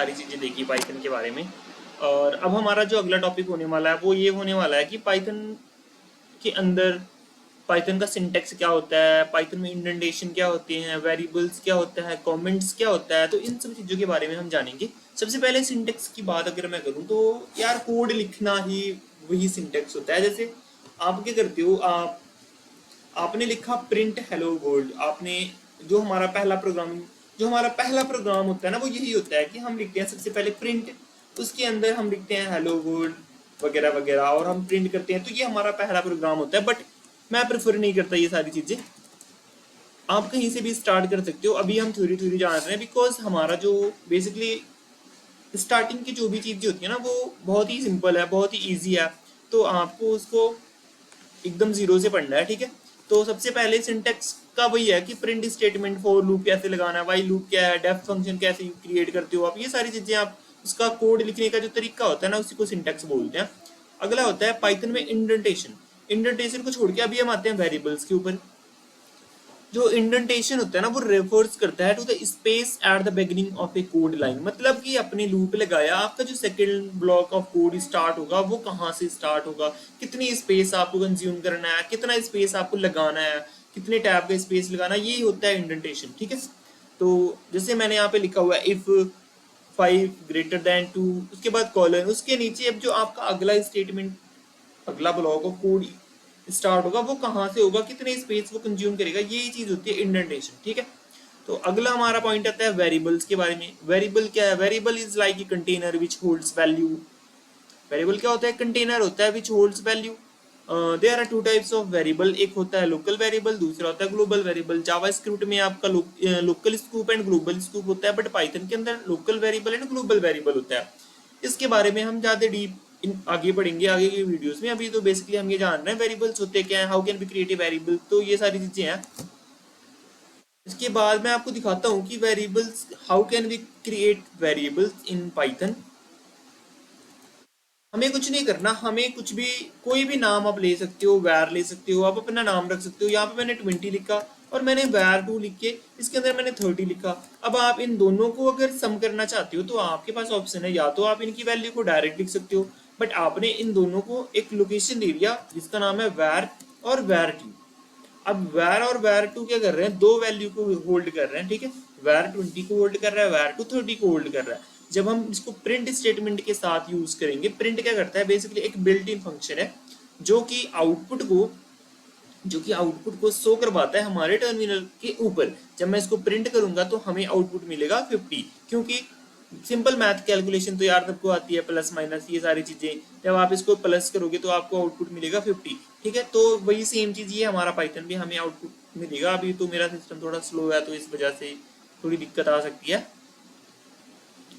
सारी चीज़ें देखी पाइथन के बारे में। और अब हमारा जो अगला टॉपिक होने वाला है वो ये होने वाला है कि पाइथन के अंदर पाइथन का सिंटेक्स क्या होता है, पाइथन में इंडेंटेशन क्या होते हैं, वेरिएबल्स क्या होता है, कमेंट्स क्या होता है। तो इन सब चीज़ों के बारे में हम जानेंगे। सबसे पहले सिंटेक्स की बात अगर मैं करूँ तो यार कोड लिखना ही वही सिंटेक्स होता है। जैसे आप क्या करते हो, आपने लिखा प्रिंट हेलो वर्ल्ड। आपने जो हमारा पहला प्रोग्राम होता है ना वो यही होता है कि हम लिखते हैं सबसे पहले प्रिंट, उसके अंदर हम लिखते हैं हेलो वर्ल्ड वगैरह वगैरह और हम प्रिंट करते हैं। तो ये हमारा पहला प्रोग्राम होता है। बट मैं प्रेफर नहीं करता ये सारी चीज़ें। आप कहीं से भी स्टार्ट कर सकते हो। अभी हम थ्योरी थ्योरी जान रहे हैं बिकॉज हमारा जो बेसिकली स्टार्टिंग की जो भी चीज़ें होती है ना वो बहुत ही सिंपल है, बहुत ही ईजी है। तो आपको उसको एकदम जीरो से पढ़ना है, ठीक है। तो सबसे पहले सिंटेक्स का वही है कि प्रिंट स्टेटमेंट, फॉर लूप कैसे लगाना है, वाइल लूप क्या है, डेफ फंक्शन कैसे क्रिएट करते हो आप, ये सारी चीजें आप उसका कोड लिखने का जो तरीका होता है ना उसी को सिंटेक्स बोलते हैं। अगला होता है पाइथन में इंडेंटेशन। इंडेंटेशन को छोड़ के अभी हम आते हैं वेरिएबल्स के ऊपर। जो इंडेंटेशन होता है ना वो रेफर्स करता है to the space at the beginning of a code line. मतलब कि अपने लूप लगाया, आपका जो second block of code start होगा वो कहाँ से स्टार्ट होगा, कितनी स्पेस आपको कंज्यूम करना है, कितना स्पेस आपको लगाना है, कितने टैब का स्पेस लगाना है, यही होता है इंडेंटेशन, ठीक है। तो जैसे मैंने यहाँ पे लिखा हुआ है इफ 5 > 2, उसके बाद कॉलन, उसके नीचे अब जो आपका अगला स्टेटमेंट, अगला ब्लॉक ऑफ कोड स्टार्ट होगा वो कहाँ से होगा, कितने स्पेस वो कंज्यूम करेगा, यही चीज होती है इंडेंटेशन, ठीक है। तो अगला हमारा पॉइंट आता है वेरिएबल्स के बारे में। वेरिएबल क्या है? Variable is like a container which holds value. Variable क्या होता है? कंटेनर होता है which holds value. There are two types of variable, एक होता है लोकल वेरिएबल, दूसरा होता है ग्लोबल वेरिएबल। जावा स्क्रिप्ट में आपका local scoop and global scoop होता है, बट पाइथन के अंदर local variable and global variable होता है। इसके बारे में हम ज्यादा डीप आगे पढ़ेंगे आगे के वीडियोस में। अभी तो बेसिकली हम ये जान रहे हैं वेरिएबल्स होते क्या है, how can be create a variable, तो ये सारी चीजें हैं। इसके बाद मैं आपको दिखाता हूँ कि variables, how can we create variables in Python. हमें कुछ नहीं करना, हमें कुछ भी, कोई भी नाम आप ले सकते हो, वैर ले सकते हो, आप अपना नाम रख सकते हो। यहाँ पे मैंने 20 लिखा और मैंने वैर 2 लिख के इसके अंदर मैंने 30 लिखा। अब आप इन दोनों को अगर सम करना चाहते हो तो आपके पास ऑप्शन है, या तो आप इनकी वैल्यू को डायरेक्ट लिख सकते हो, बट आपने इन दोनों को एक लोकेशन दे दिया जिसका नाम है वैर और वैर 2। अब वैर और वैर 2 क्या कर रहे हैं? दो वैल्यू को होल्ड कर रहे हैं, ठीक है। वैर 20 को होल्ड कर रहा है, वैर 2 30 को होल्ड कर रहा है। जब हम इसको प्रिंट स्टेटमेंट के साथ यूज करेंगे, प्रिंट क्या करता है? बेसिकली एक बिल्ट इन फंक्शन है जो कि आउटपुट को शो करवाता है हमारे टर्मिनल के ऊपर। जब मैं इसको प्रिंट करूंगा तो हमें आउटपुट मिलेगा 50, क्योंकि सिंपल मैथ कैलकुलेशन तो यार सबको आती है, प्लस माइनस ये सारी चीजें। जब आप इसको प्लस करोगे तो आपको आउटपुट मिलेगा 50, ठीक है। तो वही सेम चीज ये हमारा पाइथन भी हमें आउटपुट मिलेगा। अभी तो मेरा सिस्टम थोड़ा स्लो है तो इस वजह से थोड़ी दिक्कत आ सकती है।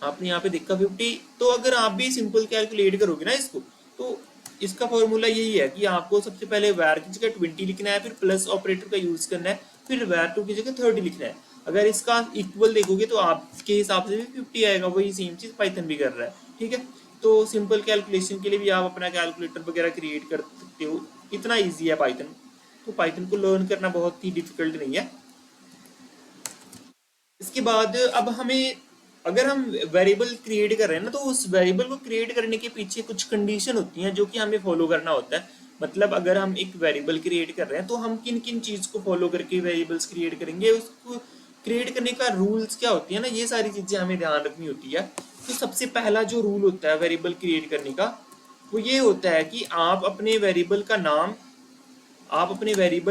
आपने यहाँ पे देखा 50। तो अगर आप भी सिंपल कैलकुलेट करोगे ना इसको, तो इसका फॉर्मूला यही है कि आपको सबसे पहले वैर की जगह 20 लिखना है, फिर प्लस ऑपरेटर का यूज करना है, फिर वैर 2 की जगह 30 लिखना है। अगर इसका इक्वल देखोगे तो आपके हिसाब से भी 50 आएगा। वही सेम चीज पाइथन भी कर रहा है, ठीक है। तो सिंपल कैलकुलेशन के लिए भी आप अपना कैलकुलेटर वगैरह क्रिएट कर सकते हो। इतना ईजी है पाइथन। तो पाइथन को लर्न करना बहुत ही डिफिकल्ट नहीं है। इसके बाद अब हमें, अगर हम वेरिएबल क्रिएट कर रहे हैं ना, तो उस वेरिएबल को क्रिएट करने के पीछे कुछ कंडीशन होती हैं जो कि हमें फॉलो करना होता है। मतलब अगर हम एक वेरिएबल क्रिएट कर रहे हैं तो हम किन किन चीज को फॉलो करके वेरिएबल्स क्रिएट करेंगे, उसको क्रिएट करने का रूल्स क्या होती है ना, ये सारी चीजें हमें ध्यान रखनी होती है। तो सबसे पहला जो रूल होता है वेरिएबल क्रिएट करने का वो ये होता है कि आप अपने वेरिएबल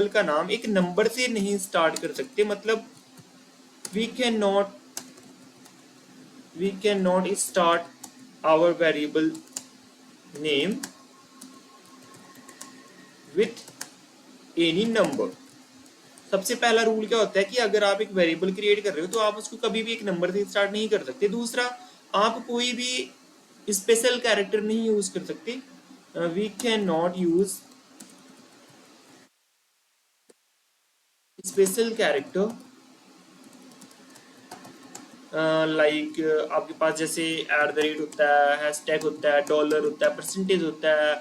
का नाम एक नंबर से नहीं स्टार्ट कर सकते। मतलब we cannot start our variable name with any number। सबसे पहला रूल क्या होता है कि अगर आप एक वेरिएबल क्रिएट कर रहे हो तो आप उसको कभी भी एक नंबर से स्टार्ट नहीं कर सकते। दूसरा, आप कोई भी स्पेशल कैरेक्टर नहीं यूज कर सकते। We can not use special character like आपके पास जैसे @ होता है, हैशटैग होता है, डॉलर होता है, परसेंटेज होता है,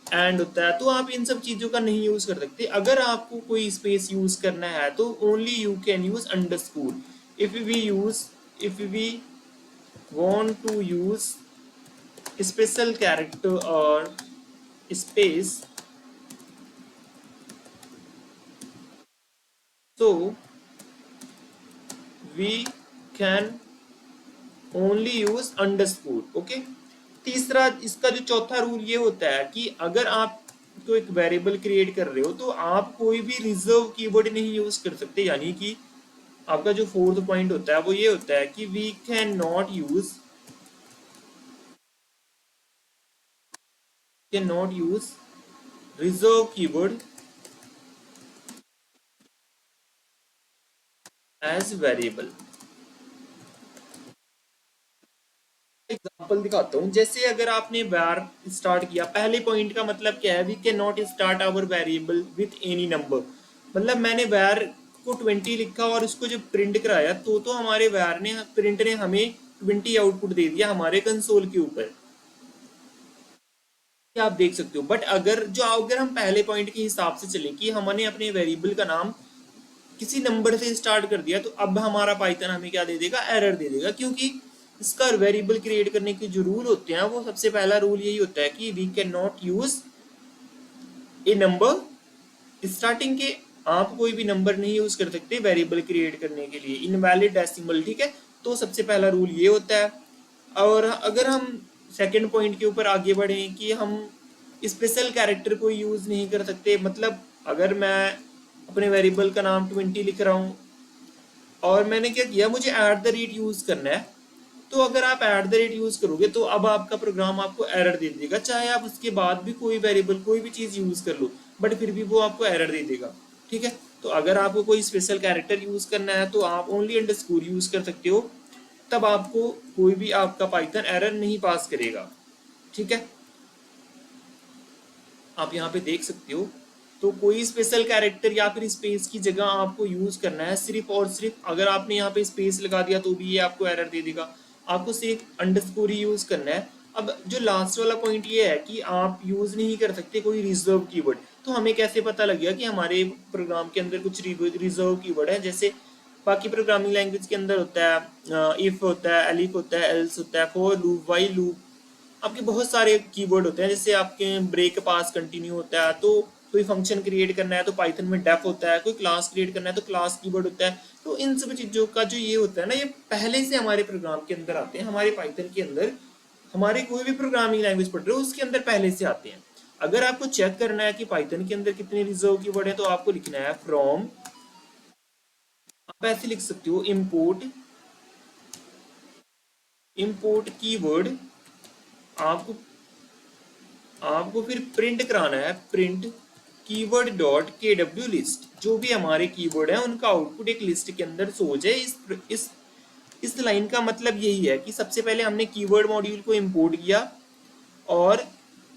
एंड होता है। तो आप इन सब चीज़ों का नहीं यूज़ कर सकते। अगर आपको कोई स्पेस यूज़ करना है तो only you can use underscore. If we want to use special character or space, so we can only use underscore. Okay. तीसरा इसका जो चौथा रूल ये होता है कि अगर आप तो एक वेरिएबल क्रिएट कर रहे हो तो आप कोई भी रिजर्व कीवर्ड नहीं यूज कर सकते. यानी कि आपका जो फोर्थ पॉइंट होता है वो ये होता है कि we can not use reserve keyword as variable. Example दिखाता हूँ. जैसे अगर आपने var स्टार्ट किया, पहले पॉइंट का मतलब क्या है, we can not start our variable with any number. मतलब मैंने var को 20 लिखा और उसको जब प्रिंट कराया तो हमारे var ने प्रिंट ने हमें 20 आउटपुट दे दिया हमारे कंसोल के ऊपर. आप देख सकते हो. बट अगर हम पहले पॉइंट के हिसाब से चले कि हमने अपने वेरिएबल का नाम किसी नंबर से स्टार्ट कर दिया तो अब हमारा पाइथन हमें क्या दे देगा, एरर दे देगा. क्योंकि इसका वेरिएबल क्रिएट करने के जो रूल होते हैं वो सबसे पहला रूल यही होता है कि we can not use a number starting के. आप कोई भी नंबर नहीं यूज कर सकते वेरिएबल क्रिएट करने के लिए. Invalid decimal. ठीक है. तो सबसे पहला रूल ये होता है. और अगर हम सेकंड पॉइंट के ऊपर आगे बढ़े कि हम स्पेशल कैरेक्टर को यूज नहीं कर सकते. मतलब अगर मैं अपने वेरिएबल का नाम 20 लिख रहा हूँ और मैंने क्या किया, मुझे @ यूज करना है. तो अगर आप @ यूज करोगे तो अब आपका प्रोग्राम आपको एरर दे देगा. चाहे आप उसके बाद भी कोई वेरिएबल कोई भी चीज यूज कर लो बट फिर भी वो आपको एरर दे देगा. ठीक है. तो अगर आपको कोई स्पेशल कैरेक्टर यूज करना है तो आप ओनली अंडरस्कोर यूज कर सकते हो. तब आपको कोई भी आपका पाइथन एरर नहीं पास करेगा. ठीक है. आप यहाँ पे देख सकते हो. तो कोई स्पेशल कैरेक्टर या फिर स्पेस की जगह आपको यूज करना है सिर्फ और सिर्फ. अगर आपने यहाँ पे स्पेस लगा दिया तो भी ये आपको एरर दे देगा. आपको सिर्फ अंडरस्कोर ही यूज करना है. अब जो लास्ट वाला पॉइंट ये है कि आप यूज नहीं कर सकते कोई रिजर्व कीवर्ड. तो हमें कैसे पता लग गया कि हमारे प्रोग्राम के अंदर कुछ रिजर्व कीवर्ड है. जैसे बाकी प्रोग्रामिंग लैंग्वेज के अंदर होता है इफ होता है, एलिफ होता है, एल्स होता है, फॉर लूप, व्हाइल लूप. आपके बहुत सारे कीवर्ड होते हैं. जैसे आपके ब्रेक पास कंटिन्यू होता है. तो कोई फंक्शन क्रिएट करना है तो पाइथन में डेफ होता है. कोई क्लास क्रिएट करना है तो क्लास कीवर्ड होता है. तो इन सब चीज़ों का जो ये होता है ना, ये पहले से हमारे प्रोग्राम के अंदर आते हैं. हमारे पाइथन के अंदर हमारे कोई भी प्रोग्रामिंग लैंग्वेज पढ़ रहे हो उसके अंदर पहले से आते हैं. अगर आपको चेक करना है कि पाइथन के अंदर कितने रिजर्व कीवर्ड है तो आपको लिखना है फ्रॉम. आप ऐसे लिख सकते हो इम्पोर्ट कीवर्ड. आपको आपको फिर प्रिंट कराना है print keyword dot KW list. जो भी हमारे कीवर्ड है उनका आउटपुट एक लिस्ट के अंदर सो जाए. इस लाइन का मतलब यही है कि सबसे पहले हमने कीवर्ड मॉड्यूल को इंपोर्ट किया और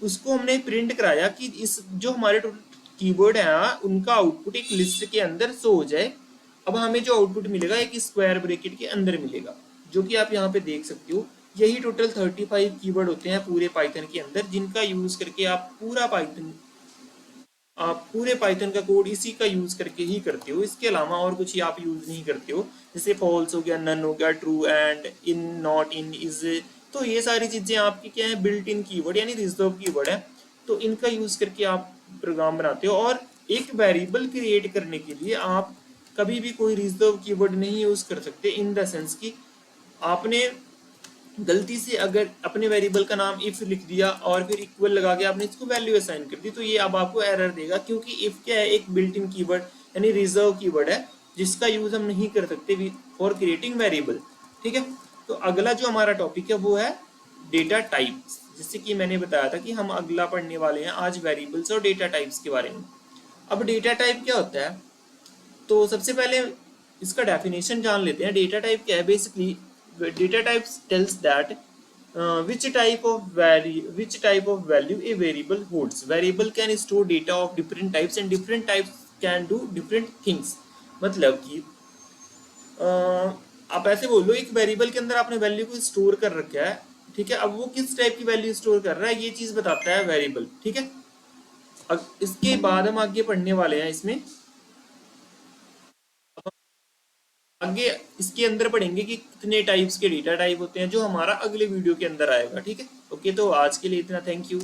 उसको हमने प्रिंट कराया कि इस जो हमारे कीवर्ड है उनका आउटपुट एक लिस्ट के अंदर सो हो जाए. अब हमें जो आउटपुट मिलेगा एक स्क्वायर ब्रैकेट के अंदर मिलेगा, जो कि आप यहाँ पे देख सकते हो. यही टोटल 35 कीवर्ड होते हैं पूरे पाइथन के अंदर, जिनका यूज करके आप पूरे पाइथन का कोड इसी का यूज करके ही करते हो. इसके अलावा और कुछ ही आप यूज नहीं करते हो. जैसे फॉल्स हो गया, नन हो गया, true and in, not in, is. तो ये सारी चीजें आपकी क्या है, बिल्ट इन कीवर्ड यानी रिजर्व कीवर्ड है. तो इनका यूज करके आप प्रोग्राम बनाते हो. और एक वेरिएबल क्रिएट करने के लिए आप कभी भी कोई रिजर्व कीवर्ड नहीं यूज कर सकते. इन द सेंस कि आपने गलती से अगर अपने वेरिएबल का नाम इफ लिख दिया और फिर इक्वल लगा के आपने इसको वैल्यू असाइन कर दी तो ये अब आपको एरर देगा. क्योंकि इफ क्या है, एक बिल्ट इन कीवर्ड यानी रिजर्व कीवर्ड है जिसका यूज हम नहीं कर सकते फॉर क्रिएटिंग वेरिएबल. ठीक है. तो अगला जो हमारा टॉपिक है वो है डेटा टाइप्स. जैसे कि मैंने बताया था कि हम अगला पढ़ने वाले हैं आज वेरिएबल्स और डेटा टाइप्स के बारे में. अब डेटा टाइप क्या होता है, तो सबसे पहले इसका डेफिनेशन जान लेते हैं. डेटा टाइप क्या है. Basically data types tells that which type of value a variable holds. Variable can store data of different types and different types can do different things. मतलब कि आप ऐसे बोलो एक वेरिएबल के अंदर आपने वैल्यू को स्टोर कर रखा है. ठीक है. अब वो किस टाइप की वैल्यू स्टोर कर रहा है ये चीज बताता है वेरिएबल. ठीक है. अब इसके बाद हम आगे पढ़ने वाले हैं इसमें आगे इसके अंदर पढ़ेंगे कि कितने टाइप्स के डेटा टाइप होते हैं, जो हमारा अगले वीडियो के अंदर आएगा। ठीक है, ओके, तो आज के लिए इतना, थैंक यू।